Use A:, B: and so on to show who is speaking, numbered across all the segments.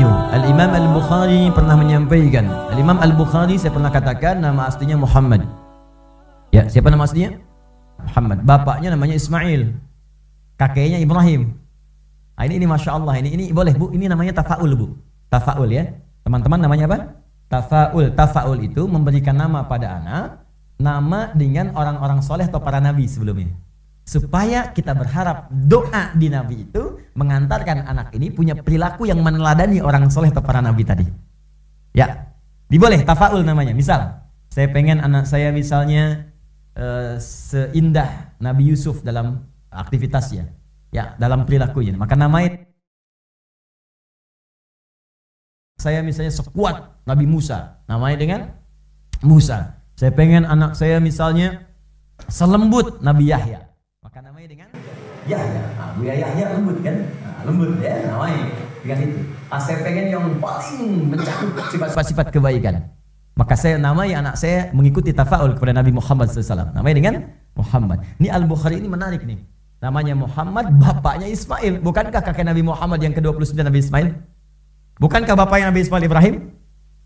A: Al-Imam Al-Bukhari pernah menyampaikan, Al-Imam Al-Bukhari saya pernah katakan nama aslinya Muhammad. Ya, siapa nama aslinya? Muhammad. Bapaknya namanya Ismail, kakeknya Ibrahim. Nah, ini Masya Allah, ini boleh Bu, ini namanya tafaul Bu. Tafaul ya, teman-teman namanya apa? Tafaul. Tafaul itu memberikan nama pada anak, nama dengan orang-orang soleh atau para nabi sebelumnya. Supaya kita berharap doa di nabi itu mengantarkan anak ini punya perilaku yang meneladani orang soleh atau para nabi tadi. Ya, diboleh tafaul namanya. Misal, saya pengen anak saya misalnya seindah Nabi Yusuf dalam aktivitasnya, ya dalam perilakunya. Maka namanya saya misalnya sekuat Nabi Musa, namanya dengan Musa. Saya pengen anak saya misalnya selembut Nabi Yahya, maka namanya dengan Yahya. Buya Yahya lembut kan? Lembut ya namanya dengan itu. Saya pengen yang paling mencakup sifat-sifat kebaikan, maka saya namai anak saya mengikuti tafaul kepada Nabi Muhammad SAW. Namanya dengan Muhammad. Ini Al-Bukhari ini menarik nih. Namanya Muhammad, bapaknya Ismail. Bukankah kakek Nabi Muhammad yang ke-29 Nabi Ismail? Bukankah bapaknya Nabi Ismail Ibrahim?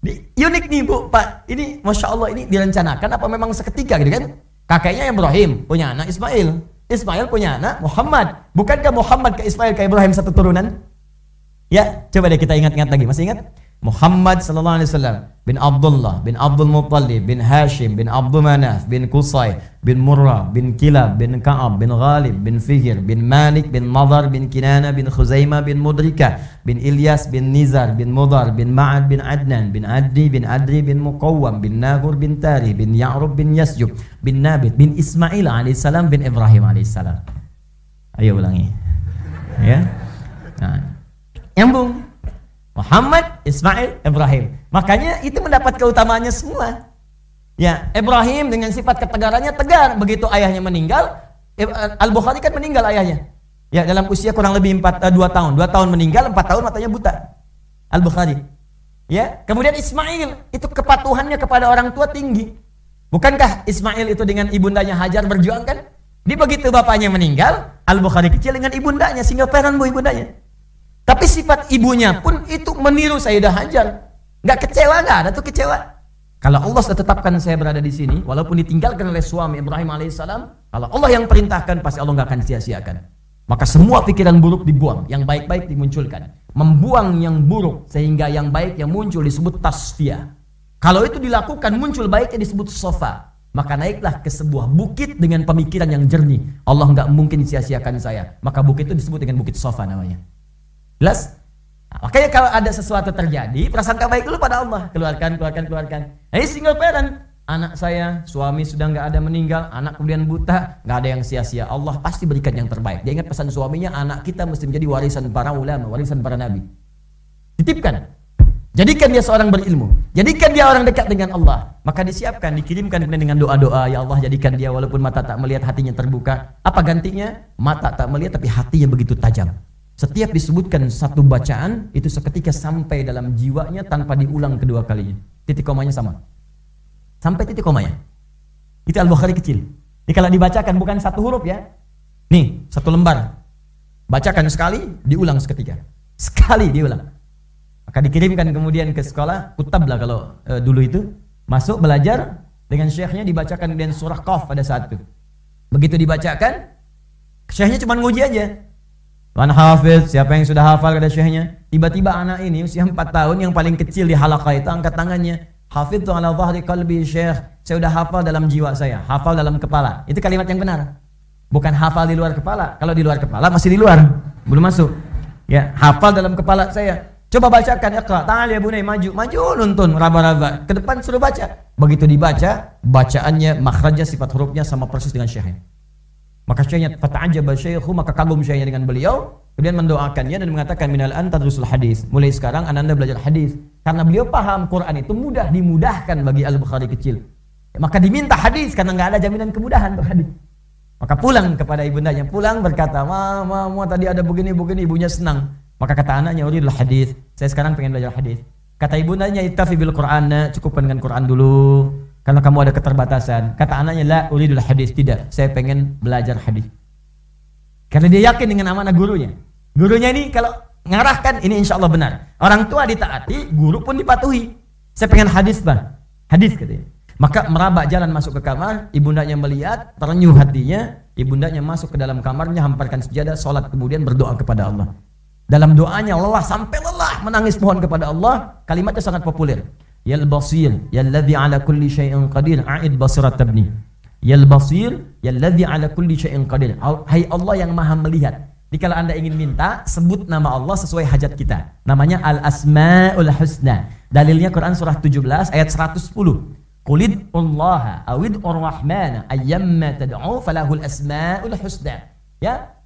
A: Ini unik nih Bu, Pak. Ini Masya Allah, ini direncanakan apa memang seketika gitu kan? Kakeknya Ibrahim punya anak Ismail. Ismail punya anak Muhammad. Bukankah Muhammad ke Ismail ke Ibrahim satu turunan? Ya, coba deh kita ingat-ingat lagi. Masih ingat? Muhammad sallallahu alaihi wasallam bin Abdullah bin Abdul Muttalib bin Hashim bin Abdul Manaf bin Qusay bin Murrah bin Kilab bin Ka'ab bin Ghalib bin Fihr bin Malik bin Nadar bin Kinana bin Khuzaimah bin Mudrikah bin Ilyas bin Nizar bin Mudar bin Ma'ad bin Adnan bin Addi bin Adri bin Muqawwam bin Nagur bin Tari bin Ya'rub bin Yasjub bin Nabit bin Ismail alaihissalam bin Ibrahim alaihissalam. Ayo ulangi ya. Nah, nyambung. Muhammad, Ismail, Ibrahim. Makanya itu mendapat keutamaannya semua. Ya, Ibrahim dengan sifat ketegarannya tegar. Begitu ayahnya meninggal, Al-Bukhari kan meninggal ayahnya. Ya, dalam usia kurang lebih 2 tahun. 2 tahun meninggal, 4 tahun matanya buta. Al-Bukhari. Ya, kemudian Ismail itu kepatuhannya kepada orang tua tinggi. Bukankah Ismail itu dengan ibundanya Hajar berjuang kan? Di begitu bapaknya meninggal, Al-Bukhari kecil dengan ibundanya, single parent Bu ibundanya. Tapi sifat ibunya pun itu meniru Sayyidah Hajar. Nggak kecewa, nggak ada tuh kecewa. Kalau Allah sudah tetapkan saya berada di sini, walaupun ditinggalkan oleh suami Ibrahim alaihissalam, kalau Allah yang perintahkan, pasti Allah nggak akan sia-siakan. Maka semua pikiran buruk dibuang, yang baik-baik dimunculkan. Membuang yang buruk, sehingga yang baik yang muncul disebut tasfiyah. Kalau itu dilakukan, muncul baiknya disebut sofa. Maka naiklah ke sebuah bukit dengan pemikiran yang jernih. Allah nggak mungkin sia-siakan saya. Maka bukit itu disebut dengan bukit sofa namanya. Jelas? Nah, makanya kalau ada sesuatu terjadi, prasangka baik dulu pada Allah. Keluarkan. Ini single parent. Anak saya, suami sudah nggak ada meninggal, anak kemudian buta, nggak ada yang sia-sia. Allah pasti berikan yang terbaik. Dia ingat pesan suaminya, anak kita mesti menjadi warisan para ulama, warisan para nabi. Titipkan. Jadikan dia seorang berilmu. Jadikan dia orang dekat dengan Allah. Maka disiapkan, dikirimkan dengan doa-doa. Ya Allah, jadikan dia walaupun mata tak melihat, hatinya terbuka. Apa gantinya? Mata tak melihat, tapi hatinya begitu tajam. Setiap disebutkan satu bacaan, itu seketika sampai dalam jiwanya tanpa diulang kedua kalinya. Titik komanya sama. Sampai titik komanya. Itu Al-Bukhari kecil. Ini kalau dibacakan bukan satu huruf ya. Nih, satu lembar. Bacakan sekali, diulang seketika. Sekali diulang. Maka dikirimkan kemudian ke sekolah, kutab lah kalau dulu itu. Masuk belajar, dengan syekhnya dibacakan dengan surah Qaf pada saat itu. Begitu dibacakan, syekhnya cuma nguji aja. Tuan Hafiz, siapa yang sudah hafal kata syekhnya? Tiba-tiba anak ini usia 4 tahun yang paling kecil di halaqah itu angkat tangannya. Hafidtu ala dhahri qalbi syekh. Saya sudah hafal dalam jiwa saya, hafal dalam kepala. Itu kalimat yang benar. Bukan hafal di luar kepala. Kalau di luar kepala masih di luar, belum masuk. Ya, hafal dalam kepala saya. Coba bacakan, iqra. Ta'al ya bunai, maju nuntun, raba-raba. Ke depan suruh baca. Begitu dibaca, bacaannya, makhrajnya, sifat hurufnya sama persis dengan syekhnya. Maka syekhnya fata'ajaba syaikhu, maka kagum syekhnya dengan beliau, kemudian mendoakannya dan mengatakan minal an tadrusul hadis. Mulai sekarang anda belajar hadis. Karena beliau paham Quran itu mudah dimudahkan bagi Al-Bukhari kecil. Maka diminta hadis karena enggak ada jaminan kemudahan berhadis. Maka pulang kepada ibundanya, pulang berkata, "Ma, tadi ada begini, ibunya senang." Maka kata anaknya, "Uridul hadis. Saya sekarang pengen belajar hadis." Kata ibundanya, "Ittafi bil Qur'an." Cukupkan dengan Quran dulu. Karena kamu ada keterbatasan. Kata anaknya, "La uridul hadis." Tidak, saya pengen belajar hadis. Karena dia yakin dengan amanah gurunya. Gurunya ini kalau ngarahkan, ini insya Allah benar. Orang tua ditaati, guru pun dipatuhi. Saya pengen hadis bang, hadis katanya. Maka merabak jalan masuk ke kamar, ibundanya melihat, terenyuh hatinya, ibundanya masuk ke dalam kamarnya, hamparkan sejadah, sholat, kemudian berdoa kepada Allah. Dalam doanya lelah sampai lelah, menangis mohon kepada Allah. Kalimatnya sangat populer. Yal basir, yalladzi ala kulli syai'in qadir, a'id basirat tabni. Yal basir, yalladzi ala kulli syai'in qadir. Hai Allah yang maha melihat. Jadi kalau Anda ingin minta, sebut nama Allah sesuai hajat kita. Namanya Al-Asma'ul Husna. Dalilnya Quran surah 17 ayat 110. Qulid Allah awid ar-Rahman ayyamma tad'u falahul asma'ul husna. Ya.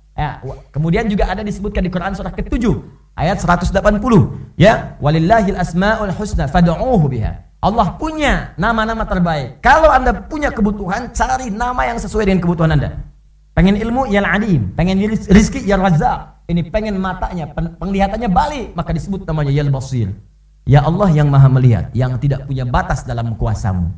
A: Kemudian juga ada disebutkan di Quran surah ke-7 ayat 180. Ya, walillahil asma'ul husna fad'uuhu biha. Allah punya nama-nama terbaik. Kalau Anda punya kebutuhan, cari nama yang sesuai dengan kebutuhan Anda. Pengen ilmu, ya Al-Alim. Pengen rizki, ya Razzaq. Ini pengen matanya, penglihatannya balik, maka disebut namanya ya Al-Basir. Ya Allah yang maha melihat, yang tidak punya batas dalam kuasamu.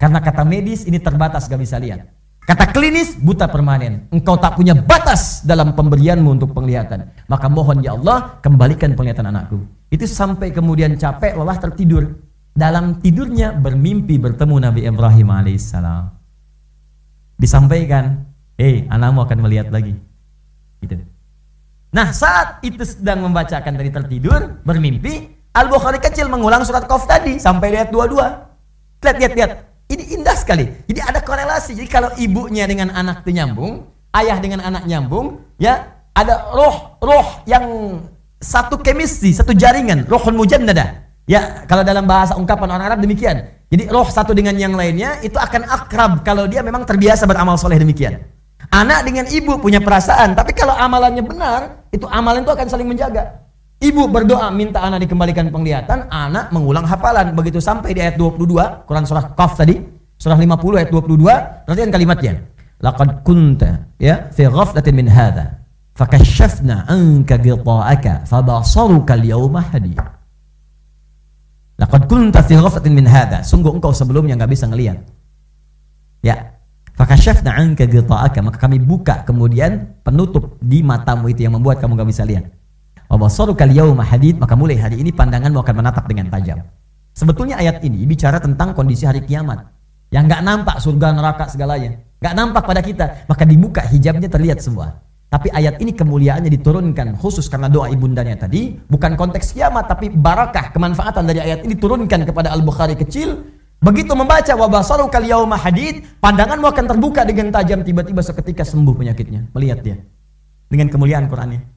A: Karena kata medis ini terbatas, gak bisa lihat. Kata klinis, buta permanen. Engkau tak punya batas dalam pemberianmu untuk penglihatan. Maka mohon ya Allah, kembalikan penglihatan anakku. Itu sampai kemudian capek, lelah, tertidur. Dalam tidurnya bermimpi bertemu Nabi Ibrahim alaihissalam. Disampaikan, anakmu akan melihat lagi. Gitu. Nah, saat itu sedang membacakan dari tertidur, bermimpi, Al-Bukhari kecil mengulang surat Qaf tadi sampai ayat 22. Lihat. Ini indah sekali. Jadi ada korelasi. Jadi kalau ibunya dengan anak itu nyambung, ayah dengan anak nyambung, ya, ada roh yang satu chemistry, satu jaringan, rohun mujannada. Ya, kalau dalam bahasa ungkapan orang Arab demikian. Jadi roh satu dengan yang lainnya itu akan akrab kalau dia memang terbiasa beramal soleh demikian. Anak dengan ibu punya perasaan, tapi kalau amalannya benar, itu amalan itu akan saling menjaga. Ibu berdoa minta anak dikembalikan penglihatan, anak mengulang hafalan. Begitu sampai di ayat 22, Quran surah Qaf tadi, surah 50 ayat 22, perhatikan kalimatnya. Laqad kunta ya fi ghaflatin min hadza, fakashafna anka ghita'aka, fabasaruka al-yawma hadid. Laqad kunta fi ghaflatin min hadza, sungguh engkau sebelumnya enggak bisa ngelihat. Ya. Fakashafna anka ghita'aka, maka kami buka kemudian penutup di matamu itu yang membuat kamu enggak bisa lihat. Wa basaruka al-yawma hadid, maka mulai hari ini pandanganmu akan menatap dengan tajam. Sebetulnya ayat ini bicara tentang kondisi hari kiamat yang enggak nampak surga neraka segalanya, enggak nampak pada kita, maka dibuka hijabnya terlihat semua. Tapi ayat ini kemuliaannya diturunkan khusus karena doa ibundanya tadi, bukan konteks kiamat tapi barakah, kemanfaatan dari ayat ini diturunkan kepada Al-Bukhari kecil. Begitu membaca wa basaruka al-yawma hadid, pandanganmu akan terbuka dengan tajam, tiba-tiba seketika sembuh penyakitnya, melihat dia dengan kemuliaan Qur'annya.